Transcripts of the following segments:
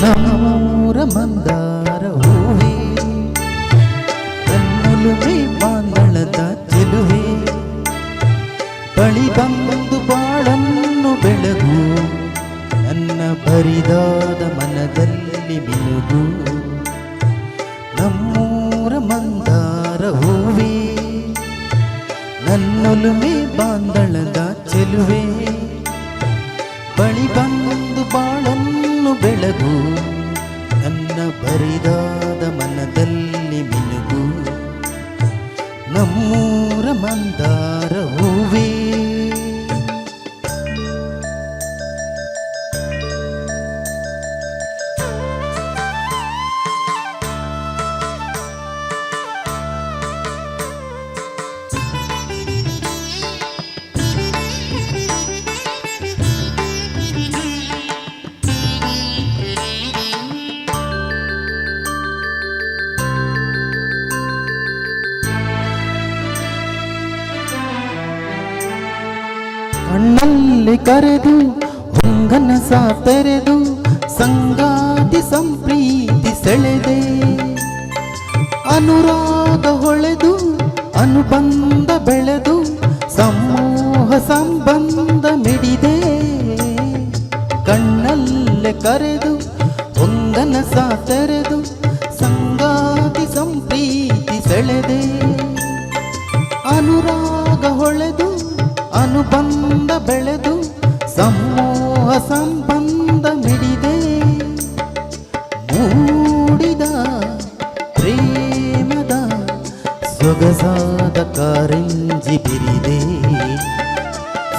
ನಮ್ಮೂರ ಮಂದಾರ ಹೂವೇ ಕಣ್ಣೊಲುಮೆ ಬಾಂಧಳದ ಚೆಲುವೆ ಬಳಿ ಬಂದು ಬಾಳನ್ನು ಬೆಳಗು ನನ್ನ ಬರಿದಾದ ಮನದಲ್ಲಿ ಮಿನುಗು ನಮ್ಮೂರ ಮಂದಾರ ಹೂವೇ ನನ್ನೊಲುಮೆ ಬಾಂಧಳದ ಚೆಲುವೆ ಬಳಿ ಬಂದು ಬಾಳನ್ನು ಬೆಳಗು ನನ್ನ ಬರಿದಾದ ಮನದಲ್ಲಿ ಮಿನುಗು ನಮ್ಮೂರ ಮಂದಾರ ಹೂವೇ ಕಣ್ಣಲ್ಲಿ ಕರೆದು ಹೊಂಗನ ಸಾತೆರೆದು ಸಂಗಾತಿ ಸಂಪ್ರೀತಿ ಸೆಳೆದೆ ಅನುರಾಗ ಹೊಳೆದು ಅನುಬಂಧ ಬೆಳೆದು ಸಮೂಹ ಸಂಬಂಧ ಮಿಡಿದೆ ಕಣ್ಣಲ್ಲೇ ಕರೆದು ಹೊಂಗನ ಸಾತೆರೆದು ಸಂಗಾತಿ ಸಂಪ್ರೀತಿ ಸೆಳೆದೆ ಅನುರಾಗ ಹೊಳೆದು ಅನುಬಂಧ ಬೆಳೆದು ಸಮೂಹ ಸಂಬಂಧ ಮಿಡಿದೆ ಮೂಡಿದ ಪ್ರೇಮದ ಸೊಗಸಾದ ಕಾರಂಜಿ ಬಿರಿದೆ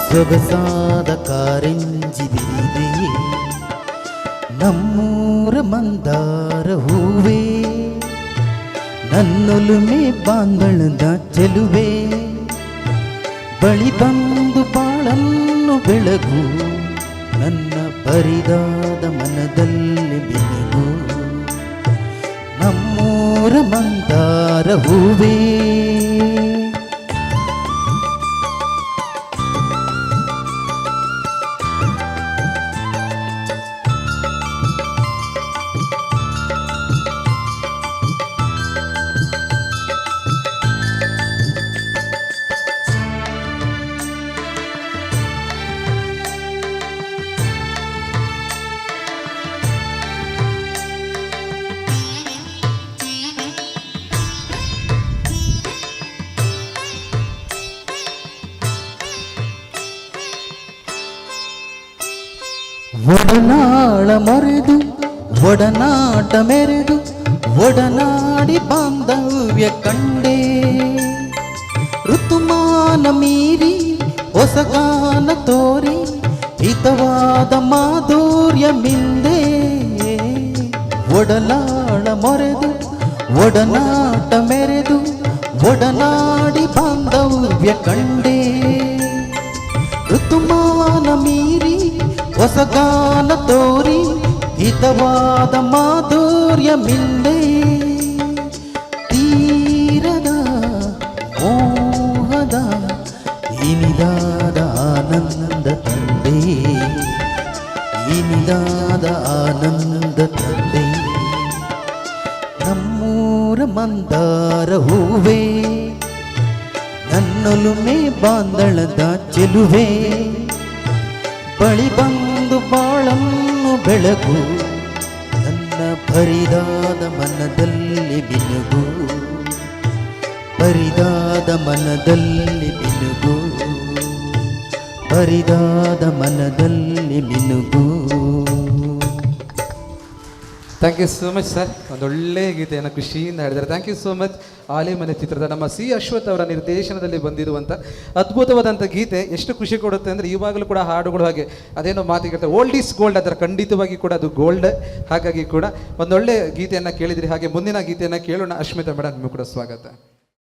ಸೊಗಸಾದ ಕಾರಂಜಿ ಬಿರಿದೆ ನಮ್ಮೂರ ಮಂದಾರ ಹೂವೇ ನನ್ನೊಲುಮೆ ಬಾಂಧಳದ ಚೆಲುವೆ ಬಳಿ ಬಂದು ಬಾಳನ್ನು ಬೆಳಗು ನನ್ನ ಬರಿದಾದ ಮನದಲ್ಲಿ ಬಿಡುಗು ನಮ್ಮೂರ ಮಂದಾರ ಹೂವೇ ಒಡನಾಳ ಮರೆದು ಒಡನಾಟ ಮೆರೆದು ಒಡನಾಡಿ ಬಾಂಧವ್ಯ ಕಂಡೆ ಋತುಮಾನ ಮೀರಿ ಹೊಸಗಾನ ತೋರಿ ಹಿತವಾದ ಮಾಧುರ್ಯ ಮಿಂದೆ ಒಡನಾಳ ಮೊರೆದು ಒಡನಾಟ ಮೆರೆದು ಒಡನಾಡಿ ಬಾಂಧವ್ಯ ಕಂಡೆ ಋತುಮಾನ ಮೀರಿ ಹೊಸಗಾನ ತೋರಿ ಹಿತವಾದ ಮಾಧುರ್ಯ ಮಿಂದೆ ತೀರದ ಮೋಹದ ಇನಿದಾದ ಆನಂದ ತಂದೆ ಇನಿದಾದ ಆನಂದ ತಂದೆ ನಮ್ಮೂರ ಮಂದಾರ ಹೂವೇ ನನ್ನೊಲುಮೆ ಬಾಂಧಳದ ಚೆಲುವೆ ಬಳಿ ಬಂದು ಬಾಳನ್ನು ಬೆಳಗು ನನ್ನ ಬರಿದಾದ ಮನದಲ್ಲಿ ಬಿನುಗು ಬರಿದಾದ ಮನದಲ್ಲಿ ಬಿನುಗು ಬರಿದಾದ ಮನದಲ್ಲಿ ಮಿನುಗು. Thank you so much sir. ಒಂದೊಳ್ಳೆ ಗೀತೆಯನ್ನು ಖುಷಿಯಿಂದ ಹೇಳಿದ್ದಾರೆ. Thank you so much. Alimane ಚಿತ್ರದ ನಮ್ಮ ಸಿ ಅಶ್ವಥ್ ಅವರ ನಿರ್ದೇಶನದಲ್ಲಿ ಬಂದಿರುವಂಥ ಅದ್ಭುತವಾದಂಥ ಗೀತೆ ಎಷ್ಟು ಖುಷಿ ಕೊಡುತ್ತೆ ಅಂದರೆ ಇವಾಗಲೂ ಕೂಡ ಹಾಡುಗಳು ಹಾಗೆ ಅದೇನೋ ಮಾತಿಗೆ ಓಲ್ಡ್ ಈಸ್ ಗೋಲ್ಡ್, ಅದರ ಖಂಡಿತವಾಗಿ ಕೂಡ ಅದು ಗೋಲ್ಡ್. ಹಾಗಾಗಿ ಕೂಡ ಒಂದೊಳ್ಳೆ ಗೀತೆಯನ್ನು ಕೇಳಿದ್ರಿ. ಹಾಗೆ ಮುಂದಿನ ಗೀತೆಯನ್ನು ಕೇಳೋಣ. ಅಶ್ಮಿತಾ ಮೇಡಮ್, ನಿಮಗೂ ಕೂಡ ಸ್ವಾಗತ.